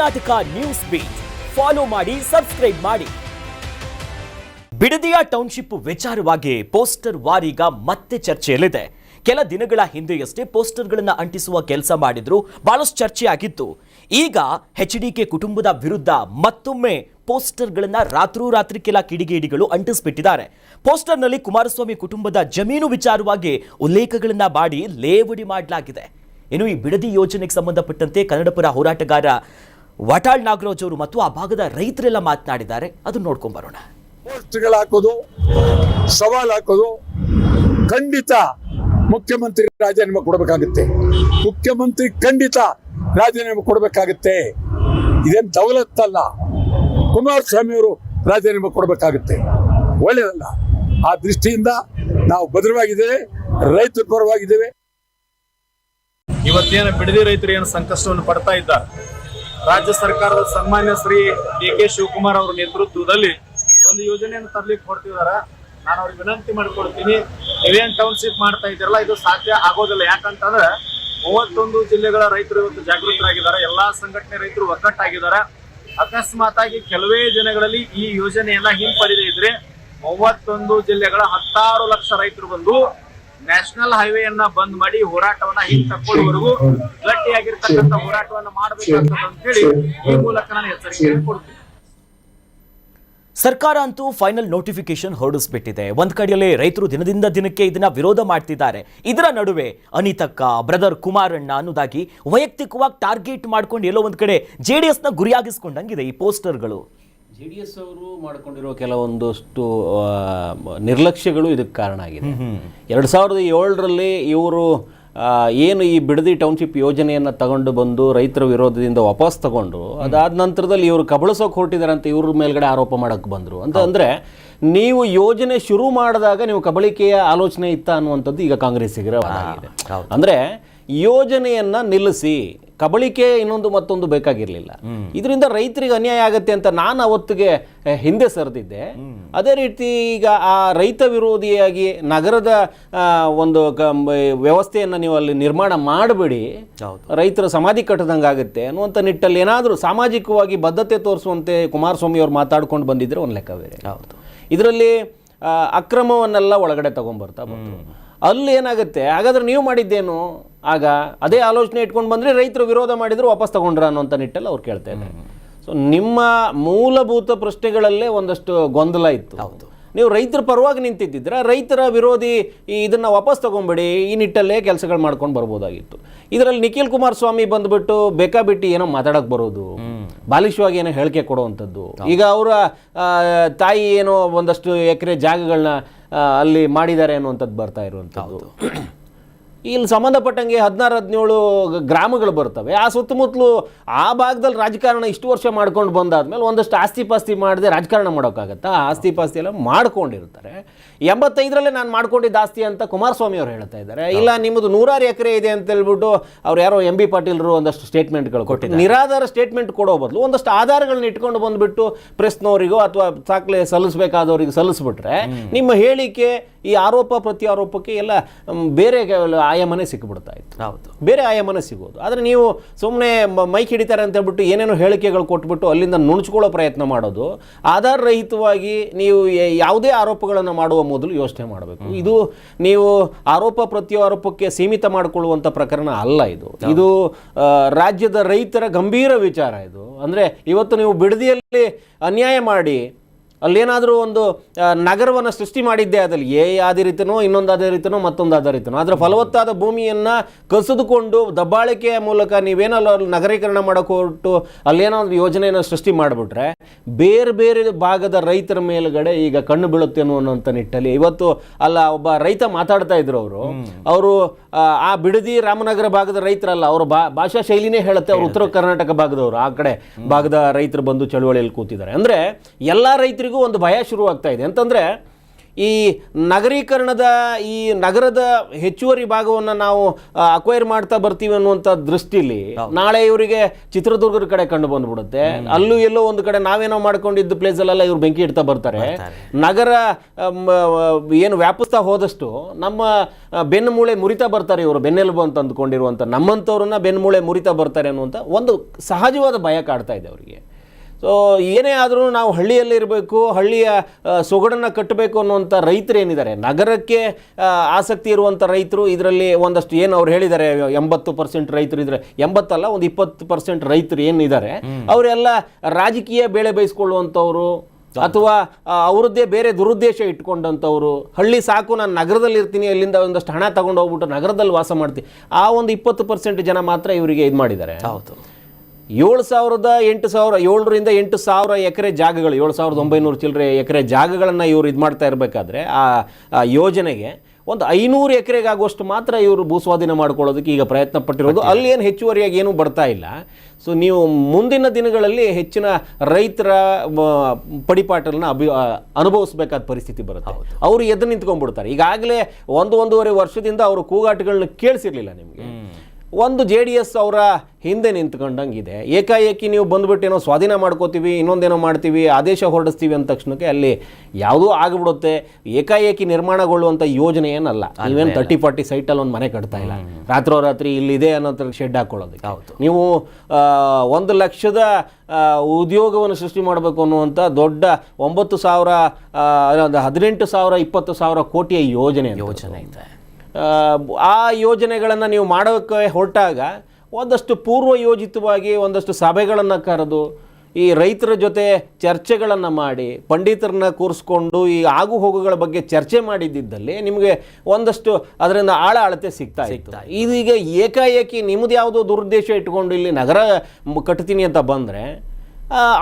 Karnataka news beet follow ಮಾಡಿ, subscribe ಮಾಡಿ. ಬಿಡದಿಯ township ವಿಚಾರವಾಗಿ ಪೋಸ್ಟರ್ ವಾರೀಗ ಮತ್ತೆ ಚರ್ಚೆಯಲ್ಲಿದೆ. ಕೆಲ ದಿನಗಳ ಹಿಂದೆಯಷ್ಟೇ ಪೋಸ್ಟರ್ಗಳನ್ನು ಅಂಟಿಸುವ ಕೆಲಸ ಮಾಡಿದ್ರು, ಬಹಳಷ್ಟು ಚರ್ಚೆ ಆಗಿತ್ತು. ಈಗ ಎಚ್ಡಿಕೆ ಕುಟುಂಬದ ವಿರುದ್ಧ ಮತ್ತೊಮ್ಮೆ ಪೋಸ್ಟರ್ಗಳನ್ನ ರಾತ್ರೋರಾತ್ರಿ ಕೆಲ ಕಿಡಿಗೇಡಿಗಳು ಅಂಟಿಸ್ಬಿಟ್ಟಿದ್ದಾರೆ. ಪೋಸ್ಟರ್ನಲ್ಲಿ ಕುಮಾರಸ್ವಾಮಿ ಕುಟುಂಬದ ಜಮೀನು ವಿಚಾರವಾಗಿ ಉಲ್ಲೇಖಗಳನ್ನ ಮಾಡಿ ಲೇವಡಿ ಮಾಡಲಾಗಿದೆ. ಇನ್ನು ಈ ಬಿಡದಿ ಯೋಜನೆಗೆ ಸಂಬಂಧಪಟ್ಟಂತೆ ಕನ್ನಡಪರ ಹೋರಾಟಗಾರ ವಟಾಳ್ ನಾಗರಾಜ್ ಅವರು ಮತ್ತು ಆ ಭಾಗದ ರೈತರೆಲ್ಲ ಮಾತನಾಡಿದ್ದಾರೆ. ಅದನ್ನ ನೋಡ್ಕೊಂಡ್ ಬರೋಣ. ಪೋಸ್ಟ್ಗಳು ಹಾಕೋದು, ಸವಾಲ್ ಹಾಕೋದು, ಖಂಡಿತ ಮುಖ್ಯಮಂತ್ರಿ ರಾಜೀನಾಮೆ ಕೊಡಬೇಕಾಗುತ್ತೆ. ಮುಖ್ಯಮಂತ್ರಿ ಖಂಡಿತ ರಾಜೀನಾಮೆ ಕೊಡಬೇಕಾಗುತ್ತೆ. ಇದೇನು ದೌಲತ್ತಲ್ಲ. ಕುಮಾರಸ್ವಾಮಿ ಅವರು ರಾಜೀನಾಮೆ ಕೊಡಬೇಕಾಗುತ್ತೆ. ಒಳ್ಳೆಯದಲ್ಲ. ಆ ದೃಷ್ಟಿಯಿಂದ ನಾವು ಭದ್ರವಾಗಿದ್ದೇವೆ, ರೈತರ ಪರವಾಗಿದ್ದೇವೆ. ಇವತ್ತೇನು ಬಿಡದಿ ರೈತರು ಏನು ಸಂಕಷ್ಟವನ್ನು ಪಡ್ತಾ ಇದ್ದಾರೆ, ರಾಜ್ಯ ಸರ್ಕಾರದ ಸನ್ಮಾನ್ಯ ಶ್ರೀ ಡಿ.ಕೆ. ಶಿವಕುಮಾರ್ ಅವರ ನೇತೃತ್ವದಲ್ಲಿ ಒಂದು ಯೋಜನೆಯನ್ನು ತರಲಿಕ್ಕೆ ಹೊರಟಿದ್ದಾರೆ. ನಾನು ಅವ್ರಿಗೆ ವಿನಂತಿ ಮಾಡಿಕೊಡ್ತೀನಿ, ನೀವೇನ್ ಟೌನ್ಶಿಪ್ ಮಾಡ್ತಾ ಇದ್ದೀರಲ್ಲ, ಇದು ಸಾಧ್ಯ ಆಗೋದಿಲ್ಲ. ಯಾಕಂತಂದ್ರೆ 31 ಜಿಲ್ಲೆಗಳ ರೈತರು ಇವತ್ತು ಜಾಗೃತರಾಗಿದ್ದಾರೆ. ಎಲ್ಲಾ ಸಂಘಟನೆ ರೈತರು ಒಗ್ಗಟ್ಟಾಗಿದ್ದಾರೆ. ಅಕಸ್ಮಾತ್ ಆಗಿ ಕೆಲವೇ ದಿನಗಳಲ್ಲಿ ಈ ಯೋಜನೆಯನ್ನ ಹಿಂಪಡೆದೇ ಇದ್ರೆ 31 ಜಿಲ್ಲೆಗಳ 16 ಲಕ್ಷ ರೈತರು ಬಂದು ನ್ಯಾಷನಲ್ ಹೈವೇಯನ್ನ ಬಂದ್ ಮಾಡಿ ಹೋರಾಟವನ್ನ ಹಿಂತಕ್ಕೊಳ್ಳುವವರೆಗೂ ಗಟ್ಟಿಯಾಗಿರ್ತಕ್ಕಂಥ ಹೋರಾಟವನ್ನ ಮಾಡಬೇಕಂತ ಹೇಳಿ ಈ ಮೂಲಕ ನಾನು ಎಚ್ಚರಿಕೆಯನ್ನು ಕೊಡ್ತೀನಿ. ಸರ್ಕಾರ ಅಂತೂ ಫೈನಲ್ ನೋಟಿಫಿಕೇಶನ್ ಹೊರಡಿಸ್ಬಿಟ್ಟಿದೆ. ಒಂದ್ ಕಡೆಯಲ್ಲಿ ರೈತರು ದಿನದಿಂದ ದಿನಕ್ಕೆ ಇದನ್ನ ವಿರೋಧ ಮಾಡ್ತಿದ್ದಾರೆ. ಇದರ ನಡುವೆ ಅನಿತಕ್ಕ, ಬ್ರದರ್ ಕುಮಾರಣ್ಣ ಅನ್ನೋದಾಗಿ ವೈಯಕ್ತಿಕವಾಗಿ ಟಾರ್ಗೆಟ್ ಮಾಡ್ಕೊಂಡು ಎಲ್ಲೋ ಒಂದ್ ಕಡೆ ಜೆಡಿಎಸ್ ನ ಗುರಿಯಾಗಿಸ್ಕೊಂಡಂಗಿದೆ ಈ ಪೋಸ್ಟರ್ಗಳು. ಜೆಡಿಎಸ್ ಅವರು ಮಾಡಿಕೊಂಡಿರೋ ಕೆಲವೊಂದಷ್ಟು ನಿರ್ಲಕ್ಷ್ಯಗಳು ಇದಕ್ಕೆ ಕಾರಣ ಆಗಿದೆ. 2007ರಲ್ಲಿ ಇವರು ಏನು ಈ ಬಿಡದಿ ಟೌನ್ಶಿಪ್ ಯೋಜನೆಯನ್ನು ತಗೊಂಡು ಬಂದು ರೈತರ ವಿರೋಧದಿಂದ ವಾಪಸ್ ತಗೊಂಡು ಅದಾದ ನಂತರದಲ್ಲಿ ಇವರು ಕಬಳಿಸೋಕೆ ಹೊರಟಿದ್ದಾರೆ ಅಂತ ಇವ್ರ ಮೇಲ್ಗಡೆ ಆರೋಪ ಮಾಡಕ್ಕೆ ಬಂದರು. ಅಂದರೆ ನೀವು ಯೋಜನೆ ಶುರು ಮಾಡಿದಾಗ ನೀವು ಕಬಳಿಕೆಯ ಆಲೋಚನೆ ಇತ್ತ ಅನ್ನುವಂಥದ್ದು ಈಗ ಕಾಂಗ್ರೆಸ್ಸಿಗರ ಆಗಿದೆ. ಅಂದರೆ ಯೋಜನೆಯನ್ನ ನಿಲ್ಲಿಸಿ, ಕಬಳಿಕೆ ಇನ್ನೊಂದು ಮತ್ತೊಂದು ಬೇಕಾಗಿರಲಿಲ್ಲ. ಇದರಿಂದ ರೈತರಿಗೆ ಅನ್ಯಾಯ ಆಗತ್ತೆ ಅಂತ ನಾನು ಅವತ್ತಿಗೆ ಹಿಂದೆ ಸರಿದಿದ್ದೆ. ಅದೇ ರೀತಿ ಈಗ ಆ ರೈತ ವಿರೋಧಿಯಾಗಿ ನಗರದ ಒಂದು ವ್ಯವಸ್ಥೆಯನ್ನು ನೀವು ಅಲ್ಲಿ ನಿರ್ಮಾಣ ಮಾಡಬೇಡಿ, ರೈತರ ಸಮಾಧಿ ಕಟ್ಟದಂಗೆ ಆಗುತ್ತೆ ಅನ್ನುವಂಥ ನಿಟ್ಟಲ್ಲಿ ಏನಾದರೂ ಸಾಮಾಜಿಕವಾಗಿ ಬದ್ಧತೆ ತೋರಿಸುವಂತೆ ಕುಮಾರಸ್ವಾಮಿ ಅವರು ಮಾತಾಡ್ಕೊಂಡು ಬಂದಿದ್ರೆ ಒಂದು ಲೆಕ್ಕ ಬೇರೆ. ಇದರಲ್ಲಿ ಅಕ್ರಮವನ್ನೆಲ್ಲ ಒಳಗಡೆ ತಗೊಂಡ್ಬರ್ತಾ ಬಂತು. ಅಲ್ಲಿ ಏನಾಗುತ್ತೆ, ಹಾಗಾದ್ರೆ ನೀವು ಮಾಡಿದ್ದೇನು? ಆಗ ಅದೇ ಆಲೋಚನೆ ಇಟ್ಕೊಂಡು ಬಂದರೆ ರೈತರು ವಿರೋಧ ಮಾಡಿದ್ರು ವಾಪಸ್ ತಗೊಂಡ್ರ ಅನ್ನೋಂಥ ನಿಟ್ಟಲ್ಲಿ ಅವ್ರು ಕೇಳ್ತಾ ಇದ್ದಾರೆ. ಸೊ ನಿಮ್ಮ ಮೂಲಭೂತ ಪ್ರಶ್ನೆಗಳಲ್ಲೇ ಒಂದಷ್ಟು ಗೊಂದಲ ಇತ್ತು. ನೀವು ರೈತರ ಪರವಾಗಿ ನಿಂತಿದ್ದಿದ್ರೆ ರೈತರ ವಿರೋಧಿ ಇದನ್ನು ವಾಪಸ್ ತಗೊಂಬೇಡಿ, ಈ ನಿಟ್ಟಲ್ಲೇ ಕೆಲಸಗಳು ಮಾಡ್ಕೊಂಡು ಬರ್ಬೋದಾಗಿತ್ತು. ಇದರಲ್ಲಿ ನಿಖಿಲ್ ಕುಮಾರಸ್ವಾಮಿ ಬಂದುಬಿಟ್ಟು ಬೇಕಾಬಿಟ್ಟು ಏನೋ ಮಾತಾಡೋಕೆ ಬರೋದು, ಬಾಲಿಶವಾಗಿ ಏನೋ ಹೇಳಿಕೆ ಕೊಡುವಂಥದ್ದು. ಈಗ ಅವರ ತಾಯಿ ಏನೋ ಒಂದಷ್ಟು ಎಕರೆ ಜಾಗಗಳನ್ನ ಅಲ್ಲಿ ಮಾಡಿದ್ದಾರೆ ಅನ್ನುವಂಥದ್ದು ಬರ್ತಾ ಇರುವಂಥದ್ದು. ಇಲ್ಲಿ ಸಂಬಂಧಪಟ್ಟಂಗೆ 16-17 ಗ್ರಾಮಗಳು ಬರ್ತವೆ. ಆ ಸುತ್ತಮುತ್ತಲು ಆ ಭಾಗದಲ್ಲಿ ರಾಜಕಾರಣ ಇಷ್ಟು ವರ್ಷ ಮಾಡ್ಕೊಂಡು ಬಂದಾದ್ಮೇಲೆ ಒಂದಷ್ಟು ಆಸ್ತಿ ಪಾಸ್ತಿ ಮಾಡದೆ ರಾಜಕಾರಣ ಮಾಡೋಕ್ಕಾಗತ್ತಾ? ಆಸ್ತಿ ಪಾಸ್ತಿ ಎಲ್ಲ ಮಾಡ್ಕೊಂಡಿರ್ತಾರೆ. 85ರಲ್ಲೇ ನಾನು ಮಾಡ್ಕೊಂಡಿದ್ದ ಆಸ್ತಿ ಅಂತ ಕುಮಾರಸ್ವಾಮಿ ಅವರು ಹೇಳ್ತಾ ಇದ್ದಾರೆ. ಇಲ್ಲ ನಿಮ್ಮದು 100 ಎಕರೆ ಇದೆ ಅಂತ ಹೇಳ್ಬಿಟ್ಟು ಅವ್ರು ಯಾರೋ MB ಪಾಟೀಲ್ರು ಒಂದಷ್ಟು ಸ್ಟೇಟ್ಮೆಂಟ್ಗಳು ಕೊಟ್ಟಿದ್ದಾರೆ. ನಿರಾಧಾರ ಸ್ಟೇಟ್ಮೆಂಟ್ ಕೊಡೋ ಬದಲು ಒಂದಷ್ಟು ಆಧಾರಗಳನ್ನ ಇಟ್ಕೊಂಡು ಬಂದುಬಿಟ್ಟು ಪ್ರೆಸ್ನವರಿಗೋ ಅಥವಾ ದಾಖಲೆ ಸಲ್ಲಿಸಬೇಕಾದವರಿಗೆ ಸಲ್ಲಿಸ್ಬಿಟ್ರೆ ನಿಮ್ಮ ಹೇಳಿಕೆ, ಈ ಆರೋಪ ಪ್ರತ್ಯಾರೋಪಕ್ಕೆ ಎಲ್ಲ ಬೇರೆ ಆಯಾಮನೆ ಸಿಕ್ಕಿಬಿಡ್ತಾ ಇತ್ತು. ಬೇರೆ ಆಯಾಮನೆ ಸಿಗೋದು. ಆದರೆ ನೀವು ಸುಮ್ಮನೆ ಮೈಕ್ ಹಿಡಿತಾರೆ ಅಂತ ಹೇಳ್ಬಿಟ್ಟು ಏನೇನೋ ಹೇಳಿಕೆಗಳು ಕೊಟ್ಬಿಟ್ಟು ಅಲ್ಲಿಂದ ನುಣುಚ್ಕೊಳ್ಳೋ ಪ್ರಯತ್ನ ಮಾಡೋದು, ಆಧಾರ ರಹಿತವಾಗಿ ನೀವು ಯಾವುದೇ ಆರೋಪಗಳನ್ನು ಮಾಡುವ ಮೊದಲು ಯೋಚನೆ ಮಾಡಬೇಕು. ಇದು ನೀವು ಆರೋಪ ಪ್ರತ್ಯಾರೋಪಕ್ಕೆ ಸೀಮಿತ ಮಾಡಿಕೊಳ್ಳುವಂಥ ಪ್ರಕರಣ ಅಲ್ಲ. ಇದು ರಾಜ್ಯದ ರೈತರ ಗಂಭೀರ ವಿಚಾರ. ಇದು ಅಂದರೆ ಇವತ್ತು ನೀವು ಬಿಡದಿಯಲ್ಲಿ ಅನ್ಯಾಯ ಮಾಡಿ ಅಲ್ಲೇನಾದರೂ ಒಂದು ನಗರವನ್ನು ಸೃಷ್ಟಿ ಮಾಡಿದ್ದೆ, ಅದಲ್ಲಿ ಅದೇ ರೀತಿಯೋ ಇನ್ನೊಂದು ಅದೇ ರೀತಿಯೋ ಮತ್ತೊಂದು ಅದೇ ರೀತಿಯೋ ಅದರ ಫಲವತ್ತಾದ ಭೂಮಿಯನ್ನು ಕಸಿದುಕೊಂಡು ದಬ್ಬಾಳಿಕೆಯ ಮೂಲಕ ನೀವೇನೋ ನಗರೀಕರಣ ಮಾಡೋಕೆ ಹೊರಟು ಅಲ್ಲೇನಾದ್ರೂ ಯೋಜನೆಯನ್ನು ಸೃಷ್ಟಿ ಮಾಡಿಬಿಟ್ರೆ ಬೇರೆ ಬೇರೆ ಭಾಗದ ರೈತರ ಮೇಲುಗಡೆ ಈಗ ಕಣ್ಣು ಬೀಳುತ್ತೆ ಅನ್ನುವಂಥ ನಿಟ್ಟಲ್ಲಿ ಇವತ್ತು ಅಲ್ಲ ಒಬ್ಬ ರೈತ ಮಾತಾಡ್ತಾ ಇದ್ರು. ಅವರು ಆ ಬಿಡದಿ ರಾಮನಗರ ಭಾಗದ ರೈತರಲ್ಲ, ಅವರ ಭಾಷಾ ಶೈಲಿನೇ ಹೇಳುತ್ತೆ ಅವರು ಉತ್ತರ ಕರ್ನಾಟಕ ಭಾಗದವರು, ಆ ಕಡೆ ಭಾಗದ ರೈತರು ಬಂದು ಚಳುವಳಿಯಲ್ಲಿ ಕೂತಿದ್ದಾರೆ. ಅಂದರೆ ಎಲ್ಲ ರೈತರಿಗೂ ಒಂದು ಭಯ ಶುರುವಾಗ್ತಾ ಇದೆ. ಅಂತಂದರೆ ಈ ನಗರೀಕರಣದ ಈ ನಗರದ ಹೆಚ್ಚುವರಿ ಭಾಗವನ್ನು ನಾವು ಅಕ್ವೈರ್ ಮಾಡ್ತಾ ಬರ್ತೀವಿ ಅನ್ನುವಂಥ ದೃಷ್ಟಿಲಿ ನಾಳೆ ಇವರಿಗೆ ಚಿತ್ರದುರ್ಗದ ಕಡೆ ಕಂಡು ಬಂದ್ಬಿಡುತ್ತೆ. ಅಲ್ಲೂ ಎಲ್ಲೋ ಒಂದು ಕಡೆ ನಾವೇನೋ ಮಾಡ್ಕೊಂಡಿದ್ದ ಪ್ಲೇಸಲ್ಲೆಲ್ಲ ಇವ್ರು ಬೆಂಕಿ ಇಡ್ತಾ ಬರ್ತಾರೆ. ನಗರ ಏನು ವ್ಯಾಪಿಸ್ತಾ ಹೋದಷ್ಟು ನಮ್ಮ ಬೆನ್ನು ಮೂಳೆ ಮುರಿತಾ ಬರ್ತಾರೆ. ಇವರು ಬೆನ್ನೆಲುಬು ಅಂತ ಅಂದ್ಕೊಂಡಿರುವಂಥ ನಮ್ಮಂಥವ್ರನ್ನ ಬೆನ್ನು ಮೂಳೆ ಮುರಿತಾ ಬರ್ತಾರೆ ಅನ್ನುವಂಥ ಒಂದು ಸಹಜವಾದ ಭಯ ಕಾಡ್ತಾ ಇದೆ ಅವರಿಗೆ. ಸೊ ಏನೇ ಆದರೂ ನಾವು ಹಳ್ಳಿಯಲ್ಲಿ ಇರಬೇಕು, ಹಳ್ಳಿಯ ಸೊಗಡನ್ನು ಕಟ್ಟಬೇಕು ಅನ್ನುವಂಥ ರೈತರು ಏನಿದ್ದಾರೆ, ನಗರಕ್ಕೆ ಆಸಕ್ತಿ ಇರುವಂಥ ರೈತರು ಇದರಲ್ಲಿ ಒಂದಷ್ಟು ಏನು ಅವ್ರು ಹೇಳಿದ್ದಾರೆ 80% ರೈತರು ಇದ್ದಾರೆ, 80 ಅಲ್ಲ ಒಂದು 20% ರೈತರು ಏನಿದ್ದಾರೆ ಅವರೆಲ್ಲ ರಾಜಕೀಯ ಬೇಳೆ ಬೇಯಿಸ್ಕೊಳ್ಳುವಂಥವ್ರು ಅಥವಾ ಅವರದ್ದೇ ಬೇರೆ ದುರುದ್ದೇಶ ಇಟ್ಕೊಂಡಂಥವ್ರು. ಹಳ್ಳಿ ಸಾಕು, ನಾನು ನಗರದಲ್ಲಿ ಇರ್ತೀನಿ, ಅಲ್ಲಿಂದ ಒಂದಷ್ಟು ಹಣ ತಗೊಂಡು ಹೋಗ್ಬಿಟ್ಟು ನಗರದಲ್ಲಿ ವಾಸ ಮಾಡ್ತೀನಿ, ಆ ಒಂದು 20% ಜನ ಮಾತ್ರ ಇವರಿಗೆ ಇದು ಮಾಡಿದ್ದಾರೆ. ಹೌದು, 7,000 ರಿಂದ 8,000 ಎಕರೆ ಜಾಗಗಳು, 7,900 ಚಿಲ್ಲರೆ ಎಕರೆ ಜಾಗಗಳನ್ನು ಇವರು ಇದು ಮಾಡ್ತಾ ಇರಬೇಕಾದ್ರೆ ಆ ಯೋಜನೆಗೆ ಒಂದು 500 ಎಕರೆಗಾಗುವಷ್ಟು ಮಾತ್ರ ಇವರು ಭೂಸ್ವಾಧೀನ ಮಾಡ್ಕೊಳ್ಳೋದಕ್ಕೆ ಈಗ ಪ್ರಯತ್ನ ಪಟ್ಟಿರೋದು. ಅಲ್ಲಿ ಏನು ಹೆಚ್ಚುವರಿಯಾಗಿ ಏನೂ ಬರ್ತಾ ಇಲ್ಲ. ಸೊ ನೀವು ಮುಂದಿನ ದಿನಗಳಲ್ಲಿ ಹೆಚ್ಚಿನ ರೈತರ ಪಡಿಪಾಟಲನ್ನ ಅನುಭವಿಸಬೇಕಾದ ಪರಿಸ್ಥಿತಿ ಬರುತ್ತೆ. ಅವರು ಎದ್ದು ನಿಂತ್ಕೊಂಡ್ಬಿಡ್ತಾರೆ. ಈಗಾಗಲೇ 1-1.5 ವರ್ಷದಿಂದ ಅವರು ಕೂಗಾಟಗಳನ್ನ ಕೇಳಿಸಿರ್ಲಿಲ್ಲ ನಿಮಗೆ. ಒಂದು JDS ಅವರ ಹಿಂದೆ ನಿಂತ್ಕೊಂಡಂಗಿದೆ. ಏಕಾಏಕಿ ನೀವು ಬಂದುಬಿಟ್ಟು ಏನೋ ಸ್ವಾಧೀನ ಮಾಡ್ಕೋತೀವಿ, ಇನ್ನೊಂದೇನೋ ಮಾಡ್ತೀವಿ, ಆದೇಶ ಹೊರಡಿಸ್ತೀವಿ ಅಂದ ತಕ್ಷಣಕ್ಕೆ ಅಲ್ಲಿ ಯಾವುದೂ ಆಗಿಬಿಡುತ್ತೆ. ಏಕಾಏಕಿ ನಿರ್ಮಾಣಗೊಳ್ಳುವಂಥ ಯೋಜನೆ ಏನಲ್ಲ. ನೀವೇನು 30-40 ಸೈಟಲ್ಲಿ ಒಂದು ಮನೆ ಕಟ್ತಾ ಇಲ್ಲ, ರಾತ್ರೋರಾತ್ರಿ ಇಲ್ಲಿದೆ ಅನ್ನೋ ಶೆಡ್ ಹಾಕೊಳ್ಳೋದಕ್ಕೆ. ನೀವು 1 ಲಕ್ಷದ ಉದ್ಯೋಗವನ್ನು ಸೃಷ್ಟಿ ಮಾಡಬೇಕು ಅನ್ನುವಂಥ ದೊಡ್ಡ 9,000 18,000 20,000 ಕೋಟಿಯ ಯೋಜನೆ ಇದೆ. ಆ ಯೋಜನೆಗಳನ್ನು ನೀವು ಮಾಡೋಕ್ಕೆ ಹೊರಟಾಗ ಒಂದಷ್ಟು ಪೂರ್ವ ಯೋಜಿತವಾಗಿ ಒಂದಷ್ಟು ಸಭೆಗಳನ್ನು ಕರೆದು ಈ ರೈತರ ಜೊತೆ ಚರ್ಚೆಗಳನ್ನು ಮಾಡಿ ಪಂಡಿತರನ್ನ ಕೂರಿಸ್ಕೊಂಡು ಈ ಆಗು ಹೋಗುಗಳ ಬಗ್ಗೆ ಚರ್ಚೆ ಮಾಡಿದ್ದಲ್ಲಿ ನಿಮಗೆ ಒಂದಷ್ಟು ಅದರಿಂದ ಅಳತೆ ಸಿಗ್ತಾ ಇತ್ತು. ಇದೀಗ ಏಕಾಏಕಿ ನಿಮ್ಮದು ಯಾವುದೋ ದುರುದ್ದೇಶ ಇಟ್ಕೊಂಡು ಇಲ್ಲಿ ನಗರ ಕಟ್ತೀನಿ ಅಂತ ಬಂದರೆ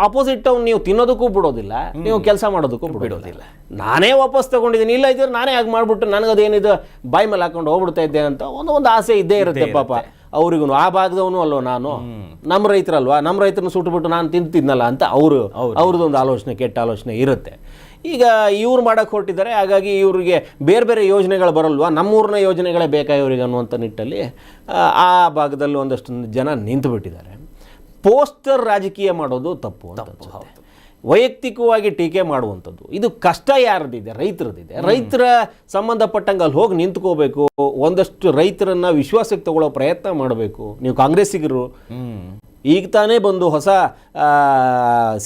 ಆಪೋಸಿಟ್ ಅವ್ನು ನೀವು ತಿನ್ನೋದಕ್ಕೂ ಬಿಡೋದಿಲ್ಲ, ನೀವು ಕೆಲಸ ಮಾಡೋದಕ್ಕೂ ಬಿಡೋದಿಲ್ಲ. ನಾನೇ ವಾಪಸ್ ತಗೊಂಡಿದ್ದೀನಿ, ಇಲ್ಲ ಇದ್ರೆ ನಾನೇ ಹಾಗೆ ಮಾಡಿಬಿಟ್ಟು ನನಗದೇನಿದು ಬಾಯಿ ಮೇಲೆ ಹಾಕೊಂಡು ಹೋಗ್ಬಿಡ್ತಾ ಇದ್ದೆ ಅಂತ ಒಂದು ಆಸೆ ಇದ್ದೇ ಇರುತ್ತೆ ಪಾಪ ಅವ್ರಿಗೂ. ಆ ಭಾಗದವನು ಅಲ್ವ ನಾನು, ನಮ್ಮ ರೈತರಲ್ವಾ, ನಮ್ಮ ರೈತರನ್ನ ಸುಟ್ಬಿಟ್ಟು ನಾನು ತಿಂತಿದ್ನಲ್ಲ ಅಂತ ಅವ್ರದ್ದೊಂದು ಆಲೋಚನೆ, ಕೆಟ್ಟ ಆಲೋಚನೆ ಇರುತ್ತೆ. ಈಗ ಇವ್ರು ಮಾಡೋಕ್ಕೆ ಹೊರಟಿದ್ದಾರೆ. ಹಾಗಾಗಿ ಇವ್ರಿಗೆ ಬೇರೆ ಬೇರೆ ಯೋಜನೆಗಳು ಬರಲ್ವಾ, ನಮ್ಮೂರಿನ ಯೋಜನೆಗಳೇ ಬೇಕಾ ಇವ್ರಿಗೆ ಅನ್ನುವಂಥ ನಿಟ್ಟಲ್ಲಿ ಆ ಭಾಗದಲ್ಲಿ ಒಂದಷ್ಟು ಜನ ನಿಂತು ಬಿಟ್ಟಿದ್ದಾರೆ. ಪೋಸ್ಟರ್ ರಾಜಕೀಯ ಮಾಡೋದು ತಪ್ಪು ಅಂತ ಅನ್ಸುತ್ತೆ. ವೈಯಕ್ತಿಕವಾಗಿ ಟೀಕೆ ಮಾಡುವಂಥದ್ದು ಇದು ಕಷ್ಟ ಯಾರದಿದೆ? ರೈತರದಿದೆ. ರೈತರ ಸಂಬಂಧಪಟ್ಟಂಗೆ ಅಲ್ಲಿ ಹೋಗಿ ನಿಂತ್ಕೋಬೇಕು, ಒಂದಷ್ಟು ರೈತರನ್ನ ವಿಶ್ವಾಸಕ್ಕೆ ತಗೊಳ್ಳೋ ಪ್ರಯತ್ನ ಮಾಡಬೇಕು. ನೀವು ಕಾಂಗ್ರೆಸ್ಸಿಗರು ಈಗ ತಾನೇ ಬಂದು ಹೊಸ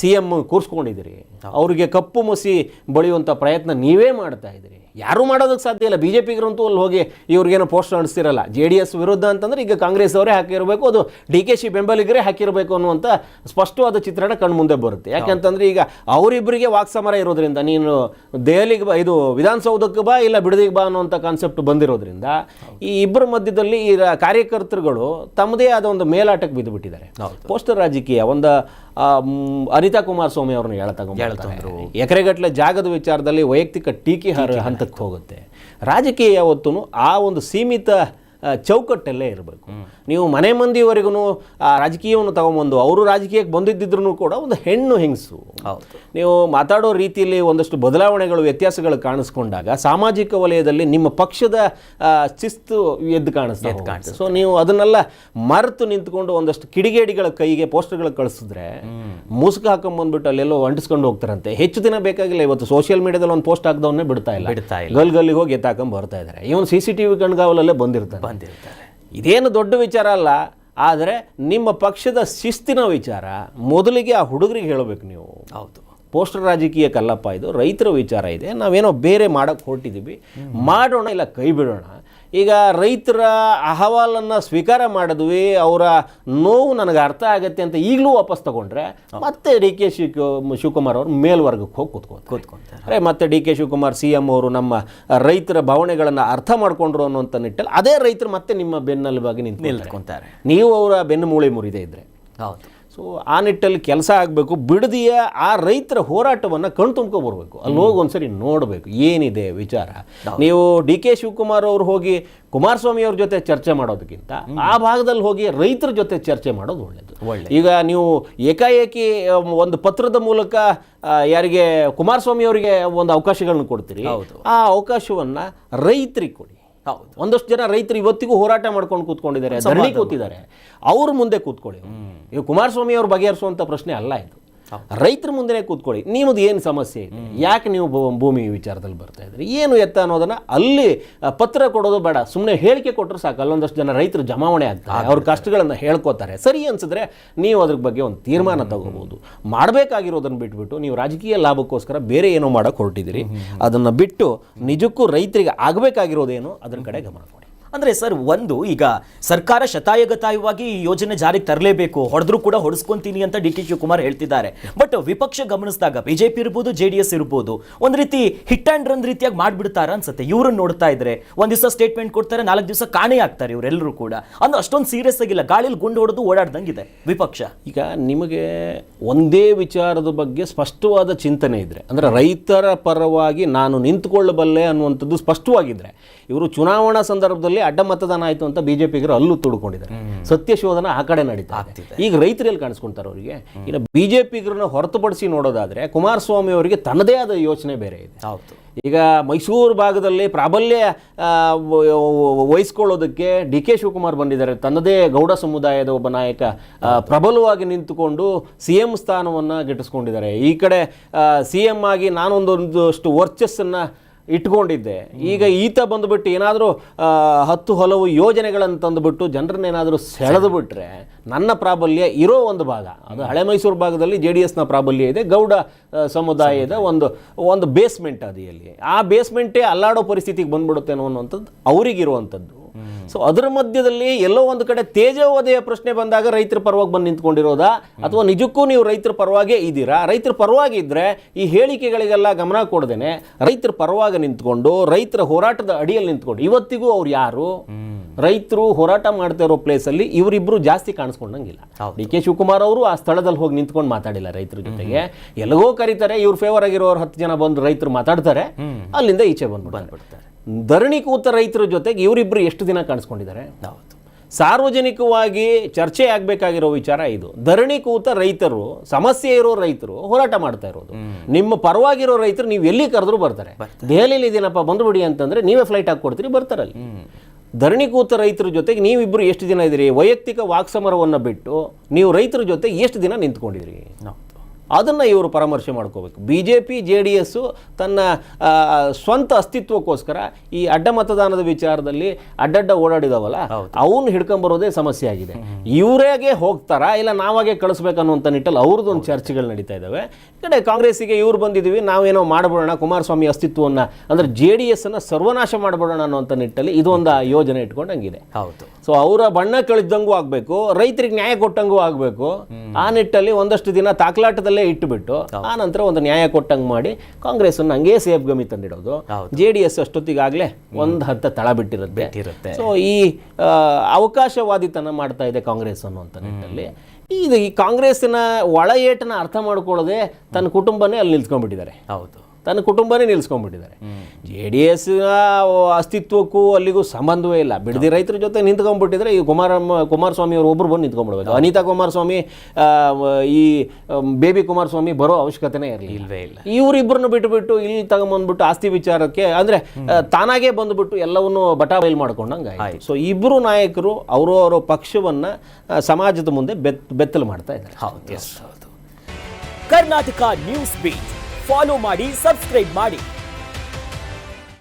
CM ಕೂರಿಸ್ಕೊಂಡಿದ್ದೀರಿ, ಅವ್ರಿಗೆ ಕಪ್ಪು ಮಸಿ ಬಳಿಯುವಂಥ ಪ್ರಯತ್ನ ನೀವೇ ಮಾಡ್ತಾ ಇದ್ದೀರಿ. ಯಾರೂ ಮಾಡೋದಕ್ಕೆ ಸಾಧ್ಯ ಇಲ್ಲ. BJPಗರಂತೂ ಅಲ್ಲಿ ಹೋಗಿ ಇವ್ರಿಗೇನೋ ಪೋಸ್ಟ್ ಅನಿಸ್ತಿರಲ್ಲ. JDS ವಿರುದ್ಧ ಅಂತಂದ್ರೆ ಈಗ ಕಾಂಗ್ರೆಸ್ ಅವರೇ ಹಾಕಿರಬೇಕು, ಅದು DKಶಿ ಬೆಂಬಲಿಗರೇ ಹಾಕಿರಬೇಕು ಅನ್ನುವಂಥ ಸ್ಪಷ್ಟವಾದ ಚಿತ್ರಣ ಕಣ್ಣು ಮುಂದೆ ಬರುತ್ತೆ. ಯಾಕೆಂತಂದ್ರೆ ಈಗ ಅವರಿಬ್ಬರಿಗೆ ವಾಕ್ಸಮರ ಇರೋದ್ರಿಂದ, ನೀನು ದೆಹಲಿಗೆ ಬಾ, ಇದು ವಿಧಾನಸೌಧಕ್ಕೆ ಬಾ, ಇಲ್ಲ ಬಿಡದಿಗೆ ಬಾ ಅನ್ನುವಂಥ ಕಾನ್ಸೆಪ್ಟ್ ಬಂದಿರೋದ್ರಿಂದ ಈ ಇಬ್ಬರ ಮಧ್ಯದಲ್ಲಿ ಈ ಕಾರ್ಯಕರ್ತರುಗಳು ತಮ್ಮದೇ ಆದ ಒಂದು ಮೇಲಾಟಕ್ಕೆ ಬಿದ್ದು ಬಿಟ್ಟಿದ್ದಾರೆ. ಪೋಸ್ಟರ್ ರಾಜಕೀಯ ಒಂದು ಅನಿತಾ ಕುಮಾರಸ್ವಾಮಿ ಅವ್ರನ್ನ ಹೇಳ್ತಂದ್ರು. ಎಕರೆಗಟ್ಟಲೆ ಜಾಗದ ವಿಚಾರದಲ್ಲಿ ವೈಯಕ್ತಿಕ ಟೀಕೆ ಹಂತಕ್ಕೆ ಹೋಗುತ್ತೆ. ರಾಜಕೀಯ ಯಾವತ್ತೂ ಆ ಒಂದು ಸೀಮಿತ ಚೌಕಟ್ಟಲ್ಲೇ ಇರಬೇಕು. ನೀವು ಮನೆ ಮಂದಿವರೆಗೂ ಆ ರಾಜಕೀಯವನ್ನು ತಗೊಂಬಂದು ಅವರು ರಾಜಕೀಯಕ್ಕೆ ಬಂದಿದ್ದರೂ ಕೂಡ ಒಂದು ಹೆಣ್ಣು ಹೆಂಗಸು ನೀವು ಮಾತಾಡೋ ರೀತಿಯಲ್ಲಿ ಒಂದಷ್ಟು ಬದಲಾವಣೆಗಳು, ವ್ಯತ್ಯಾಸಗಳು ಕಾಣಿಸ್ಕೊಂಡಾಗ ಸಾಮಾಜಿಕ ವಲಯದಲ್ಲಿ ನಿಮ್ಮ ಪಕ್ಷದ ಶಿಸ್ತು ಎದ್ದು ಕಾಣಿಸ್ತದೆ. ಸೊ ನೀವು ಅದನ್ನೆಲ್ಲ ಮರೆತು ನಿಂತ್ಕೊಂಡು ಒಂದಷ್ಟು ಕಿಡಿಗೇಡಿಗಳ ಕೈಗೆ ಪೋಸ್ಟರ್ಗಳು ಕಳಿಸಿದ್ರೆ ಮುಸುಕು ಹಾಕೊಂಡ್ಬಂದ್ಬಿಟ್ಟು ಅಲ್ಲೆಲ್ಲೋ ಅಂಟಿಸ್ಕೊಂಡು ಹೋಗ್ತಾರಂತೆ. ಹೆಚ್ಚು ದಿನ ಬೇಕಾಗಿಲ್ಲ. ಇವತ್ತು ಸೋಷಿಯಲ್ ಮೀಡಿಯಾದಲ್ಲಿ ಒಂದು ಪೋಸ್ಟ್ ಹಾಕ್ದವನ್ನೇ ಬಿಡ್ತಾ ಇಲ್ಲ, ಗಲ್ಲಿಗೆ ಹೋಗಿ ಎತ್ತಾಕೊಂಡ್ ಬರ್ತಾ ಇದ್ದಾರೆ. ಇವನು CCTV ಕಣ್ಗಾವಲಲ್ಲೇ ಬಂದಿರ್ತಾರೆ. ಇದೇನು ದೊಡ್ಡ ವಿಚಾರ ಅಲ್ಲ, ಆದರೆ ನಿಮ್ಮ ಪಕ್ಷದ ಶಿಸ್ತಿನ ವಿಚಾರ ಮೊದಲಿಗೆ ಆ ಹುಡುಗರಿಗೆ ಹೇಳಬೇಕು ನೀವು. ಹೌದು, ಪೋಸ್ಟರ್ ರಾಜಕೀಯಕ್ಕಲ್ಲಪ್ಪ, ಇದು ರೈತರ ವಿಚಾರ ಇದೆ, ನಾವೇನೋ ಬೇರೆ ಮಾಡೋಕ್ಕೆ ಹೊರಟಿದ್ದೀವಿ, ಮಾಡೋಣ ಇಲ್ಲ ಕೈ ಬಿಡೋಣ. ಈಗ ರೈತರ ಅಹವಾಲನ್ನು ಸ್ವೀಕಾರ ಮಾಡಿದ್ವಿ, ಅವರ ನೋವು ನನಗೆ ಅರ್ಥ ಆಗತ್ತೆ ಅಂತ ಈಗಲೂ ವಾಪಸ್ ತಗೊಂಡ್ರೆ ಮತ್ತೆ DK ಶಿವಕುಮಾರ್ ಅವರು ಮೇಲ್ವರ್ಗಕ್ಕೆ ಹೋಗಿ ಕೂತ್ಕೊಂತಾರೆ. ಮತ್ತೆ DK ಶಿವಕುಮಾರ್ CM ಅವರು ನಮ್ಮ ರೈತರ ಭಾವನೆಗಳನ್ನು ಅರ್ಥ ಮಾಡ್ಕೊಂಡ್ರು ಅನ್ನುವಂಥ ನಿಟ್ಟಲ್ಲಿ ಅದೇ ರೈತರು ಮತ್ತೆ ನಿಮ್ಮ ಬೆನ್ನೆಲುಬಾಗಿ ನಿಂತ್ಕೊಂತಾರೆ. ನೀವು ಅವರ ಬೆನ್ನು ಮೂಳೆ ಮುರಿದೇ ಇದ್ರೆ. ಹೌದು. ಸೊ ಆ ನಿಟ್ಟಲ್ಲಿ ಕೆಲಸ ಆಗಬೇಕು. ಬಿಡದಿಯ ಆ ರೈತರ ಹೋರಾಟವನ್ನು ಕಣ್ತುಂಬ್ಕೊಬರ್ಬೇಕು. ಅಲ್ಲಿ ಹೋಗಿ ಒಂದ್ಸರಿ ನೋಡಬೇಕು ಏನಿದೆ ವಿಚಾರ. ನೀವು ಡಿ ಕೆ ಶಿವಕುಮಾರ್ ಅವರು ಹೋಗಿ ಕುಮಾರಸ್ವಾಮಿ ಅವ್ರ ಜೊತೆ ಚರ್ಚೆ ಮಾಡೋದಕ್ಕಿಂತ ಆ ಭಾಗದಲ್ಲಿ ಹೋಗಿ ರೈತರ ಜೊತೆ ಚರ್ಚೆ ಮಾಡೋದು ಒಳ್ಳೆಯದು. ಈಗ ನೀವು ಏಕಾಏಕಿ ಒಂದು ಪತ್ರದ ಮೂಲಕ ಯಾರಿಗೆ ಕುಮಾರಸ್ವಾಮಿ ಅವರಿಗೆ ಒಂದು ಅವಕಾಶಗಳನ್ನ ಕೊಡ್ತೀರಿ, ಆ ಅವಕಾಶವನ್ನು ರೈತರಿಗೆ ಕೊಡಿ. ಒಂದಷ್ಟು ಜನ ರೈತರು ಇವತ್ತಿಗೂ ಹೋರಾಟ ಮಾಡ್ಕೊಂಡು ಕೂತ್ಕೊಂಡಿದ್ದಾರೆ, ಧರಣಿ ಕೂತಿದ್ದಾರೆ. ಅವ್ರ ಮುಂದೆ ಕೂತ್ಕೊಳ್ಳಿ. ಈಗ ಕುಮಾರಸ್ವಾಮಿ ಅವ್ರು ಬಗೆಹರಿಸುವಂಥ ಪ್ರಶ್ನೆ ಅಲ್ಲ ಇದು. ರೈತರ ಮುಂದೆ ಕೂತ್ಕೊಳ್ಳಿ. ನಿಮ್ಮದು ಏನು ಸಮಸ್ಯೆ ಇದೆ, ಯಾಕೆ ನೀವು ಭೂಮಿ ವಿಚಾರದಲ್ಲಿ ಬರ್ತಾ ಇದ್ರಿ, ಏನು ಎತ್ತ ಅನ್ನೋದನ್ನ ಅಲ್ಲಿ ಪತ್ರ ಕೊಡೋದು ಬೇಡ, ಸುಮ್ಮನೆ ಹೇಳಿಕೆ ಕೊಟ್ಟರು ಸಾಕು. ಅಲ್ಲೊಂದಷ್ಟು ಜನ ರೈತರು ಜಮಾವಣೆ ಆಗ್ತಾರೆ, ಅವ್ರ ಕಷ್ಟಗಳನ್ನು ಹೇಳ್ಕೊತಾರೆ. ಸರಿ ಅನ್ಸಿದ್ರೆ ನೀವು ಅದ್ರ ಬಗ್ಗೆ ಒಂದು ತೀರ್ಮಾನ ತಗೋಬಹುದು. ಮಾಡಬೇಕಾಗಿರೋದನ್ನು ಬಿಟ್ಬಿಟ್ಟು ನೀವು ರಾಜಕೀಯ ಲಾಭಕ್ಕೋಸ್ಕರ ಬೇರೆ ಏನೋ ಮಾಡೋಕೆ ಹೊರಟಿದ್ದೀರಿ. ಅದನ್ನು ಬಿಟ್ಟು ನಿಜಕ್ಕೂ ರೈತರಿಗೆ ಆಗಬೇಕಾಗಿರೋದೇನು ಅದ್ರ ಕಡೆ ಗಮನ ಕೊಡಿ. ಅಂದ್ರೆ ಸರ್, ಒಂದು ಈಗ ಸರ್ಕಾರ ಶತಾಯಗತಾಯವಾಗಿ ಈ ಯೋಜನೆ ಜಾರಿಗೆ ತರಲೇಬೇಕು, ಹೊಡೆದ್ರು ಕೂಡ ಹೊಡೆಸ್ಕೊಂತೀನಿ ಅಂತ ಡಿ ಕೆ ಶಿವಕುಮಾರ್ ಹೇಳ್ತಿದ್ದಾರೆ. ಬಟ್ ವಿಪಕ್ಷ ಗಮನಿಸಿದಾಗ ಬಿಜೆಪಿ ಇರ್ಬೋದು, JDS ಇರ್ಬೋದು, ಒಂದು ರೀತಿ ಹಿಟ್ ಆ್ಯಂಡ್ ರನ್ ರೀತಿಯಾಗಿ ಮಾಡ್ಬಿಡ್ತಾರ ಅನ್ಸುತ್ತೆ. ಇವ್ರನ್ನ ನೋಡ್ತಾ ಇದ್ರೆ ಒಂದ್ ದಿವಸ ಸ್ಟೇಟ್ಮೆಂಟ್ ಕೊಡ್ತಾರೆ, 4 ದಿವಸ ಕಾಣೆ ಆಗ್ತಾರೆ ಇವರೆಲ್ಲರೂ ಕೂಡ. ಅಂದ್ರೆ ಅಷ್ಟೊಂದು ಸೀರಿಯಸ್ ಆಗಿಲ್ಲ, ಗಾಳಿಲಿ ಗುಂಡು ಹೊಡೆದು ಓಡಾಡ್ದಂಗಿದೆ ವಿಪಕ್ಷ. ಈಗ ನಿಮಗೆ ಒಂದೇ ವಿಚಾರದ ಬಗ್ಗೆ ಸ್ಪಷ್ಟವಾದ ಚಿಂತನೆ ಇದ್ರೆ, ಅಂದ್ರೆ ರೈತರ ಪರವಾಗಿ ನಾನು ನಿಂತುಕೊಳ್ಳಬಲ್ಲೆ ಅನ್ನುವಂಥದ್ದು ಸ್ಪಷ್ಟವಾಗಿದ್ರೆ, ಇವರು ಚುನಾವಣಾ ಸಂದರ್ಭದಲ್ಲಿ ಅಡ್ಡ ಮತದಾನ ಆಯಿತು ಅಂತ ಬಿಜೆಪಿಗರು ಅಲ್ಲೂ ತುಡ್ಕೊಂಡಿದ್ದಾರೆ. ಸತ್ಯ ಶೋಧನ ಆ ಕಡೆ ನಡೀತಾ ಇದೆ. ಈಗ ರೈತರಲ್ಲಿ ಕಾಣಿಸ್ಕೊಂತಾರೆ ಅವರಿಗೆ. ಇನ್ನು ಬಿಜೆಪಿಗರನ್ನ ಹೊರತುಪಡಿಸಿ ನೋಡೋದಾದ್ರೆ ಕುಮಾರಸ್ವಾಮಿ ಅವರಿಗೆ ತನ್ನದೇ ಆದ ಯೋಚನೆ ಬೇರೆ ಇದೆ. ಈಗ ಮೈಸೂರು ಭಾಗದಲ್ಲಿ ಪ್ರಾಬಲ್ಯ ವಹಿಸ್ಕೊಳ್ಳೋದಕ್ಕೆ ಡಿ ಕೆ ಶಿವಕುಮಾರ್ ಬಂದಿದ್ದಾರೆ. ತನ್ನದೇ ಗೌಡ ಸಮುದಾಯದ ಒಬ್ಬ ನಾಯಕ ಪ್ರಬಲವಾಗಿ ನಿಂತುಕೊಂಡು CM ಸ್ಥಾನವನ್ನು ಗಿಟ್ಟಿಸ್ಕೊಂಡಿದ್ದಾರೆ. ಈ ಕಡೆ CM ಆಗಿ ನಾನೊಂದೊಂದಷ್ಟು ವರ್ಚಸ್ಸನ್ನು ಇಟ್ಕೊಂಡಿದ್ದೆ. ಈಗ ಈತ ಬಂದುಬಿಟ್ಟು ಏನಾದರೂ 10 ಹಲವು ಯೋಜನೆಗಳನ್ನು ತಂದುಬಿಟ್ಟು ಜನರನ್ನೇನಾದರೂ ಸೆಳೆದು ಬಿಟ್ರೆ ನನ್ನ ಪ್ರಾಬಲ್ಯ ಇರೋ ಒಂದು ಭಾಗ, ಅದು ಹಳೆ ಮೈಸೂರು ಭಾಗದಲ್ಲಿ JDSನ ಪ್ರಾಬಲ್ಯ ಇದೆ. ಗೌಡ ಸಮುದಾಯದ ಒಂದು ಬೇಸ್ಮೆಂಟ್ ಅದು. ಎಲ್ಲಿ ಆ ಬೇಸ್ಮೆಂಟೇ ಅಲ್ಲಾಡೋ ಪರಿಸ್ಥಿತಿಗೆ ಬಂದ್ಬಿಡುತ್ತೆ ಅನ್ನುವಂಥದ್ದು ಅವರಿಗಿರುವಂಥದ್ದು. ಸೊ ಅದರ ಮಧ್ಯದಲ್ಲಿ ಎಲ್ಲೋ ಒಂದು ಕಡೆ ತೇಜೋವಧೆಯ ಪ್ರಶ್ನೆ ಬಂದಾಗ ರೈತರ ಪರವಾಗಿ ಬಂದು ನಿಂತ್ಕೊಂಡಿರೋದಾ, ಅಥವಾ ನಿಜಕ್ಕೂ ನೀವು ರೈತರ ಪರವಾಗೇ ಇದ್ದೀರಾ? ರೈತರ ಪರವಾಗಿ ಇದ್ದರೆ ಈ ಹೇಳಿಕೆಗಳಿಗೆಲ್ಲ ಗಮನ ಕೊಡದೇನೆ ರೈತರ ಪರವಾಗಿ ನಿಂತ್ಕೊಂಡು ರೈತರ ಹೋರಾಟದ ಅಡಿಯಲ್ಲಿ ನಿಂತ್ಕೊಂಡು, ಇವತ್ತಿಗೂ ಅವ್ರು ಯಾರು ರೈತರು ಹೋರಾಟ ಮಾಡ್ತಾ ಇರೋ ಪ್ಲೇಸಲ್ಲಿ ಇವರಿಬ್ರು ಜಾಸ್ತಿ ಕಾಣಿಸ್ಕೊಂಡಂಗಿಲ್ಲ. ಡಿ ಕೆ ಶಿವಕುಮಾರ್ ಅವರು ಆ ಸ್ಥಳದಲ್ಲಿ ಹೋಗಿ ನಿಂತ್ಕೊಂಡು ಮಾತಾಡಿಲ್ಲ ರೈತರ ಜೊತೆಗೆ. ಎಲ್ಲಿಗೋ ಕರೀತಾರೆ, ಇವ್ರ ಫೇವರ್ ಆಗಿರೋರು 10 ಜನ ಬಂದು ರೈತರು ಮಾತಾಡ್ತಾರೆ, ಅಲ್ಲಿಂದ ಈಚೆ ಬಂದ್ಬಿಡ್ತಾರೆ. ಧರಣಿ ಕೂತ ರೈತರ ಜೊತೆಗೆ ಇವರಿಬ್ರು ಎಷ್ಟು ದಿನ ಕಾಣಿಸ್ಕೊಂಡಿದ್ದಾರೆ? ಸಾರ್ವಜನಿಕವಾಗಿ ಚರ್ಚೆ ಆಗಬೇಕಾಗಿರೋ ವಿಚಾರ ಇದು. ಧರಣಿ ಕೂತ ರೈತರು, ಸಮಸ್ಯೆ ಇರೋ ರೈತರು ಹೋರಾಟ ಮಾಡ್ತಾ ಇರೋದು. ನಿಮ್ಮ ಪರವಾಗಿರೋ ರೈತರು ನೀವು ಎಲ್ಲಿ ಕರೆದ್ರು ಬರ್ತಾರೆ. ದೆಹಲಿಯಲ್ಲಿ ಇದೀನಪ್ಪ ಬಂದುಬಿಡಿ ಅಂತಂದ್ರೆ ನೀವೇ ಫ್ಲೈಟ್ ಹಾಕ್ಕೊಡ್ತೀರಿ, ಬರ್ತಾರಲ್ಲಿ. ಧರಣಿ ಕೂತ ರೈತರ ಜೊತೆಗೆ ನೀವಿಬ್ಬರು ಎಷ್ಟು ದಿನ ಇದ್ದೀರಿ? ವೈಯಕ್ತಿಕ ವಾಕ್ಸಮರವನ್ನು ಬಿಟ್ಟು ನೀವು ರೈತರ ಜೊತೆ ಎಷ್ಟು ದಿನ ನಿಂತ್ಕೊಂಡಿದ್ರಿ? ಅದನ್ನು ಇವರು ಪರಾಮರ್ಶೆ ಮಾಡ್ಕೋಬೇಕು. BJP JDS ತನ್ನ ಸ್ವಂತ ಅಸ್ತಿತ್ವಕ್ಕೋಸ್ಕರ ಈ ಅಡ್ಡ ಮತದಾನದ ವಿಚಾರದಲ್ಲಿ ಅಡ್ಡಡ್ಡ ಓಡಾಡಿದವಲ್ಲ, ಅವನು ಹಿಡ್ಕೊಂಬರೋದೇ ಸಮಸ್ಯೆ ಆಗಿದೆ. ಇವರಾಗೆ ಹೋಗ್ತಾರಾ ಇಲ್ಲ ನಾವಾಗೆ ಕಳಿಸ್ಬೇಕನ್ನುವಂಥ ನಿಟ್ಟಲ್ಲಿ ಅವ್ರದ್ದೊಂದು ಚರ್ಚೆಗಳು ನಡೀತಾ ಇದ್ದಾವೆ. ಈ ಕಡೆ ಕಾಂಗ್ರೆಸ್ಸಿಗೆ ಇವ್ರು ಬಂದಿದ್ದೀವಿ, ನಾವೇನೋ ಮಾಡಬೇಡೋಣ, ಕುಮಾರಸ್ವಾಮಿ ಅಸ್ತಿತ್ವವನ್ನು ಅಂದರೆ JDSನ್ನು ಸರ್ವನಾಶ ಮಾಡಬೇಡೋಣ ಅನ್ನುವಂಥ ನಿಟ್ಟಲ್ಲಿ ಇದೊಂದು ಯೋಜನೆ ಇಟ್ಕೊಂಡಂಗಿದೆ. ಸೊ ಅವರ ಬಣ್ಣ ಕಳಿದಂಗೂ ಆಗಬೇಕು, ರೈತರಿಗೆ ನ್ಯಾಯ ಕೊಟ್ಟಂಗೂ ಆಗಬೇಕು. ಆ ನಿಟ್ಟಲ್ಲಿ ಒಂದಷ್ಟು ದಿನ ತಾಕಲಾಟದಲ್ಲೇ ಇಟ್ಟುಬಿಟ್ಟು ಆ ನಂತರ ಒಂದು ನ್ಯಾಯ ಕೊಟ್ಟಂಗೆ ಮಾಡಿ ಕಾಂಗ್ರೆಸ್ ಅನ್ನು ಹಂಗೇ ಸೇಫ್ ಗಮಿ ತಂದಿಡೋದು. JDS ಅಷ್ಟೊತ್ತಿಗಾಗಲೇ ಒಂದು ಹಂತ ತಳ ಬಿಟ್ಟಿರುತ್ತೆ. ಸೊ ಈ ಅವಕಾಶವಾದಿತನ ಮಾಡ್ತಾ ಇದೆ ಕಾಂಗ್ರೆಸ್ ಅನ್ನುವಂಥ ನಿಟ್ಟಲ್ಲಿ. ಈ ಕಾಂಗ್ರೆಸ್ಸಿನ ಒಳ ಏಟನ್ನ ಅರ್ಥ ಮಾಡ್ಕೊಳ್ಳೋದೇ ತನ್ನ ಕುಟುಂಬನೇ ಅಲ್ಲಿ ನಿಲ್ಸ್ಕೊಂಡ್ಬಿಟ್ಟಿದ್ದಾರೆ. ತನ್ನ ಕುಟುಂಬನೇ ನಿಲ್ಸ್ಕೊಂಡ್ಬಿಟ್ಟಿದ್ದಾರೆ. JDSನ ಅಸ್ತಿತ್ವಕ್ಕೂ ಅಲ್ಲಿಗೂ ಸಂಬಂಧವೇ ಇಲ್ಲ. ಬಿಡದಿ ರೈತರ ಜೊತೆ ನಿಂತ್ಕೊಂಡ್ಬಿಟ್ಟಿದ್ರೆ ಈ ಕುಮಾರಸ್ವಾಮಿ ಅವರು ಒಬ್ಬರು ಬಂದು ನಿಂತ್ಕೊಂಡ್ಬಿಡ್ಬೇಕು. ಅನಿತಾ ಕುಮಾರಸ್ವಾಮಿ, ಈ ಬೇಬಿ ಕುಮಾರಸ್ವಾಮಿ ಬರೋ ಅವಶ್ಯಕತೆನೇ ಇರಲಿಲ್ಲ. ಇವರಿಬ್ಬರನ್ನು ಬಿಟ್ಟುಬಿಟ್ಟು ಇಲ್ಲಿ ತಗೊಂಬಂದ್ಬಿಟ್ಟು ಆಸ್ತಿ ವಿಚಾರಕ್ಕೆ ಅಂದರೆ ತಾನಾಗೇ ಬಂದುಬಿಟ್ಟು ಎಲ್ಲವನ್ನೂ ಬಟಾಬೈಲ್ ಮಾಡ್ಕೊಂಡಂಗೆ ಆಯಿತು. ಸೊ ಇಬ್ಬರು ನಾಯಕರು ಅವರ ಪಕ್ಷವನ್ನು ಸಮಾಜದ ಮುಂದೆ ಬೆತ್ತಲು ಮಾಡ್ತಾ ಇದ್ದಾರೆ. ಕರ್ನಾಟಕ ನ್ಯೂಸ್ ಬೀಟ್ ಫಾಲೋ ಮಾಡಿ, ಸಬ್ಸ್ಕ್ರೈಬ್ ಮಾಡಿ.